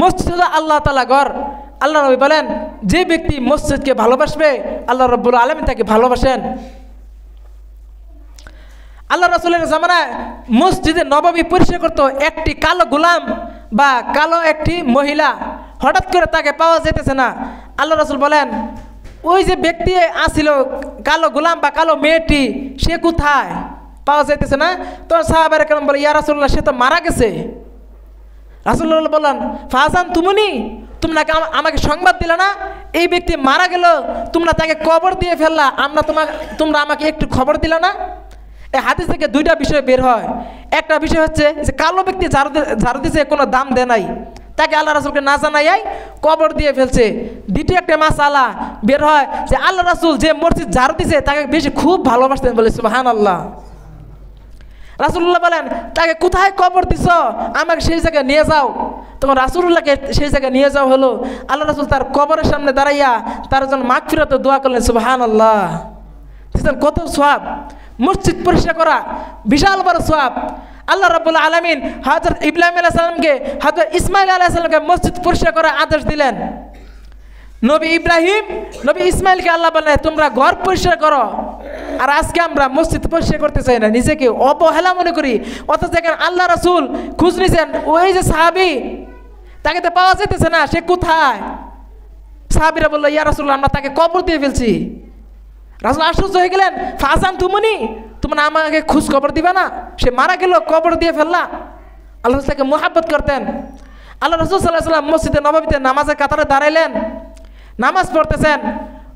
মসজিদ আল্লাহ তাআলা ঘর। আল্লাহ নবী বলেন, যে ব্যক্তি মসজিদকে ভালোবাসবে আল্লাহ রাব্বুল আলামিন তাকে ভালোবাসেন। আল্লাহ রাসূলের জামানায় মসজিদে নববী পরিষ্কার করত একটি কালো গোলাম বা কালো একটি মহিলা। হঠাৎ করে তাকে পাওয়া যেতেছে না। আল্লাহ রাসূল বলেন, ওই যে ব্যক্তি আসিল কালো গোলাম বা কালো মেয়েটি, সে কোথায়? পাওয়া যাইতেছে না। তো সাহাবায়ে কেরাম বলে, ইয়া রাসূলুল্লাহ, সে তো মারা গেছে। রাসূলুল্লাহ বলেন, ফাজান তুমুনি, তোমরা আমাকে সংবাদ দিলে না এই ব্যক্তি মারা গেল, তোমরা তাকে কবর দিয়ে ফেললা, তোমরা আমাকে একটু খবর দিলে না। এই হাদিস থেকে দুইটা বিষয় বের হয়। একটা বিষয় হচ্ছে যে কালো ব্যক্তি ঝাড়ু দিছে, কোনো দাম দেয় নাই, তাকে আল্লাহ রাসূলকে না জানাইয়াই কবর দিয়ে ফেলছে। দ্বিতীয় একটা মাসআলা বের হয় যে আল্লাহ রাসূল যে মসজিদ ঝাড়ু দিছে তাকে বেশি খুব ভালোবাসতেন, বলে সুবহানাল্লাহ। রাসূলুল্লাহ বলেন, তাকে কোথায় কবর দিছ, আমাকে সেই জায়গায় নিয়ে যাও। তখন রাসূলুল্লাহকে সেই জায়গায় নিয়ে যাওয়া হলো। আল্লাহ রাসূল তার কবরের সামনে দাঁড়াইয়া তার জন্য মাগফিরাতের দোয়া করলেন, সুবহানাল্লাহ। কত সওয়াব! মসজিদ পরিষ্কার করা বিশাল বড় সওয়াব। আল্লাহ রাব্বুল আলামিন হযরত ইব্রাহিম আলাইহিস সালামকে, হযরত ইসমাঈল আলাইহিস সালামকে মসজিদ পরিষ্কার করার আদেশ দিলেন। নবী ইব্রাহিম, নবী ইসমাঈলকে আল্লাহ বললেন, তোমরা ঘর পরিষ্কার করো। আর আজকে আমরা মসজিদ পরিষ্কার করতে চাই না, নিজেকে অবহেলা মনে করি। অথচ দেখেন আল্লাহ রাসূল খোঁজ নিছেন, ওই যে সাহাবী, তাকে তো পাওয়া যেতেছে না, সে কোথায়? সাহাবীরা বলল, ইয়া রাসূলুল্লাহ, আমরা তাকে কবর দিয়ে ফেলছি। রাসূল আশ্চর্য হয়ে গেলেন, ফাজান তুমুনি, তোমরা আমাকে খোঁজ খবর দিবা না? সে মারা গেল, কবর দিয়ে ফেললা। আল্লাহ রাসূল তাকে মুহাব্বত করতেন। আল্লাহ রাসূল সাল্লাল্লাহু আলাইহি ওয়াসাল্লাম মসজিদে নববীতে নামাজের কাতারে দাঁড়াইলেন, নামাজ পড়তেছেন।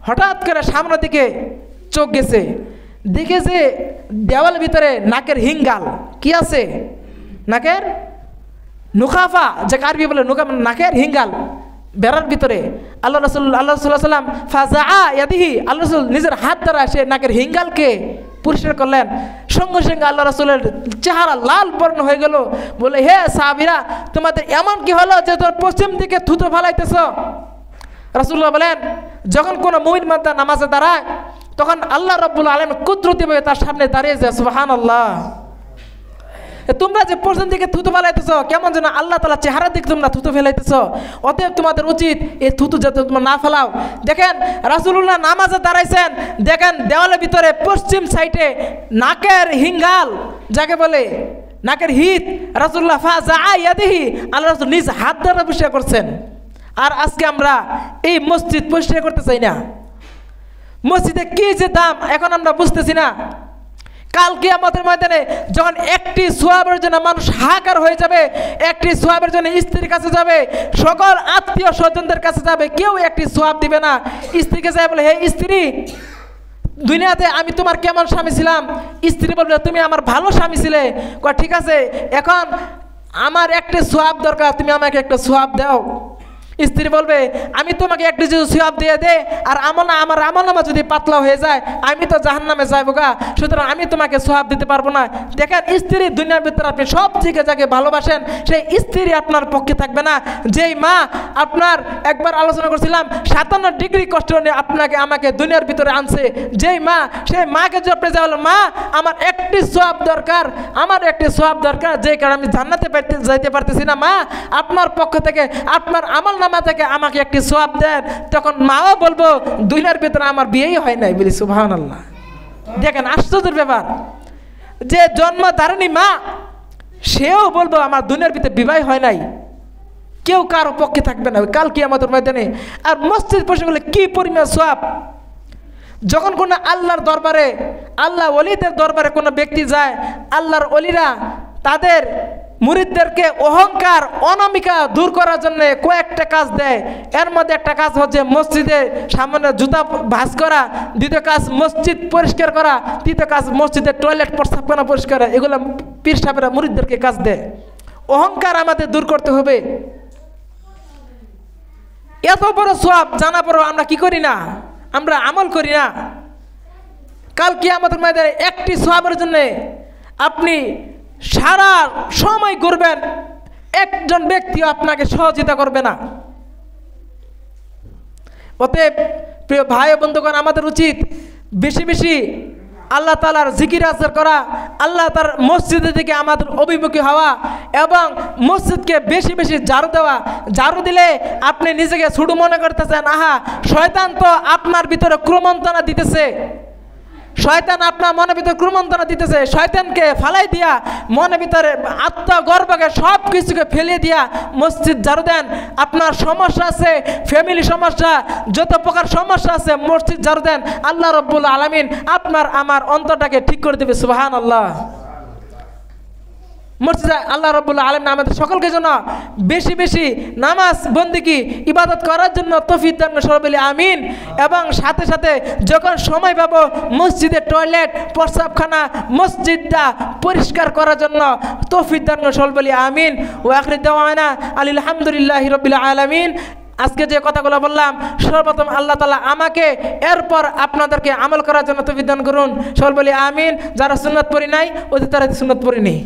হঠাৎ করে সামনের দিকে চোখ গেছে, দেখে যে দেওয়ালের ভিতরে নাকের হিঙ্গাল কি আছে, নাকের নুখাফা, যে আরবি বলে নাকের হিঙ্গাল বেড়ার ভিতরে। আল্লাহ রাসূল সাল্লাম ফাজা ইয়াদিহি, আল্লাহ রাসূল নিজের হাত দ্বারা সে নাকের হিঙ্গালকে পরিষ্কার করলেন। সঙ্গে সঙ্গে আল্লাহ রাসূলের চেহারা লাল বর্ণ হয়ে গেল। বলে, হে সাহাবীরা, তোমাদের এমন কি হলো যে তোমরা পশ্চিম দিকে থুতু ফেলাইতেছ? রাসূলুল্লাহ বলেন, যখন কোনো মুমিন বান্দা নামাজে দাঁড়ায় তখন আল্লাহ রাব্বুল আলামিন কুদরতিভাবে তার সামনে দাঁড়িয়ে যায়। সুবহানাল্লাহ। তোমরা যে পশ্চিম দিকে থুতু ফেলাইতেছ, কেমন যেন আল্লাহ তাআলা চেহারার দিকে তোমরা থুতু ফেলাইতেছ। অতএব তোমাদের উচিত এই থুতু যাতে তোমরা না ফেলাও। দেখেন রাসূলুল্লাহ নামাজে দাঁড়াইছেন, দেখেন দেওয়ালের ভিতরে পশ্চিম সাইডে নাকের হিঙ্গাল, যাকে বলে নাকের হিত, রাসূলুল্লাহ ফাজা ইয়াদিহি, আল্লাহ রাসূল নিজ হাত দ্বারা পরিষ্কার করছেন। আর আজকে আমরা এই মসজিদ পরিষ্কার করতে চাই না। মসজিদে কি যে দাম এখন আমরা বুঝতেছি না। কাল কিয়ামতের ময়দানে যখন একটি সোয়াবের জন্য মানুষ হাহাকার হয়ে যাবে, একটি সোয়াবের জন্য স্ত্রীর কাছে যাবে, সকল আত্মীয় স্বজনদের কাছে যাবে, কেউ একটি সোয়াব দিবে না। স্ত্রীকে যায় বলে, হে স্ত্রী, দুনিয়াতে আমি তোমার কেমন স্বামী ছিলাম? স্ত্রী বলবে, তুমি আমার ভালো স্বামী ছিলে। ঠিক আছে, এখন আমার একটা সোয়াব দরকার, তুমি আমাকে একটা সোয়াব দাও। স্ত্রী বলবে, আমি তোমাকে একটি যদি সোয়াব দিয়ে দে, আর আমার আমলনামা যদি পাতলা হয়ে যায়, আমি তো জাহান্নামে যাইব গা, সুতরাং আমি তোমাকে সোয়াব দিতে পারবো না। দেখেন, স্ত্রী দুনিয়ার ভিতরে আপনি সব থেকে যাকে ভালোবাসেন, সেই স্ত্রী আপনার পক্ষে থাকবে না। যেই মা আপনার, একবার আলোচনা করছিলাম, 57 ডিগ্রি কষ্ট নিয়ে আমাকে দুনিয়ার ভিতরে আনছে, যেই মা, সেই মাকে যদি আপনি যাবেন, মা আমার একটি সোয়াব দরকার, আমার একটি সোয়াব দরকার, যে কারণে আমি জান্নাতে যাইতে পারতেছি না, মা আপনার পক্ষ থেকে, আপনার আমল থেকে আমাকে একটি সোয়াব দেন। তখন মাও বলবো, দুনিয়ার ভিতরে আমার বিয়েই হয় নাই, বলি সুবহানাল্লাহ। দেখেন আশ্চর্যের ব্যাপার, যে জন্মধারণী মা সেও বলবো আমার দুনিয়ার ভিতরে বিবাহ হয় নাই। কেউ কারো পক্ষে থাকবে না কাল কিয়ামতের ময়দানে। আর মসজিদ পরিষ্কার করলে কি পরিমাণ সোয়াব! যখন কোনো আল্লাহর দরবারে, আল্লাহ ওলিদের দরবারে কোনো ব্যক্তি যায়, আল্লাহর ওলিরা তাদের মুরিদদেরকে অহংকার অনামিকা দূর করার জন্য কয়েকটা কাজ দেয়। এর মধ্যে একটা কাজ হচ্ছে মসজিদে সামনে জুতা ভাঁজ করা, দ্বিতীয় কাজ মসজিদ পরিষ্কার করা, তৃতীয় কাজ মসজিদের টয়লেট প্রস্রাবখানা পরিষ্কার করা। এগুলো পীর সাহেবরা মুরিদদেরকে কাজ দেয়। অহংকার আমাদের দূর করতে হবে। এত বড় সওয়াব জানা পড়ো আমরা কি করি না, আমরা আমল করি না। কাল কিয়ামতের ময়দানে একটি সওয়াবের জন্য আপনি সারা সময় করবেন, একজন ব্যক্তি আপনাকে সহযোগিতা করবে না। অতএব প্রিয় ভাই ও বন্ধুগণ, আমাদের উচিত বেশি বেশি আল্লাহ তাআলার জিকির আজকার করা, আল্লাহ তার মসজিদের দিকে আমাদের অভিমুখী হওয়া এবং মসজিদকে বেশি বেশি ঝাড়ু দেওয়া। ঝাড়ু দিলে আপনি নিজেকে ছোট মনে করতেছেন, আহা শয়তান তো আপনার ভিতরে ক্রমন্তনা দিতেছে, শয়তান আপনার মনের ভিতরে ক্রমন্তনা দিতেছে। শয়তানকে ফালাই দিয়া মনের ভিতরে আত্মগর্বকে সব কিছুকে ফেলে দিয়া মসজিদ ঝাড়ু দেন। আপনার সমস্যা আছে, ফ্যামিলি সমস্যা, যত প্রকার সমস্যা আছে, মসজিদ ঝাড়ু দেন। আল্লাহ রাব্বুল আলামিন আপনার আমার অন্তরটাকে ঠিক করে দেবে। সুবহানাল্লাহ। মসজিদে আল্লাহ রাব্বুল আলামিন আমাদের সকলকে জন্য বেশি বেশি নামাজ বন্দেগী ইবাদত করার জন্য তৌফিক দান করেন, সবাই বলি আমিন। এবং সাথে সাথে যখন সময় পাবো মসজিদের টয়লেট, প্রস্রাবখানা, মসজিদটা পরিষ্কার করার জন্য তৌফিক দান করেন, সবাই বলি আমিন। ওয়া আখিরু দাওয়ানা আলহামদুলিল্লাহি রাব্বিল আলামিন। আজকে যে কথাগুলো বললাম, সর্বপ্রথম আল্লাহ তাআলা আমাকে, এরপর আপনাদেরকে আমল করার জন্য তৌফিক দান করুন, সবাই বলি আমিন। যারা সুন্নাত পড়ি নাই ওদের তারা সুন্নাত পড়ি নেই।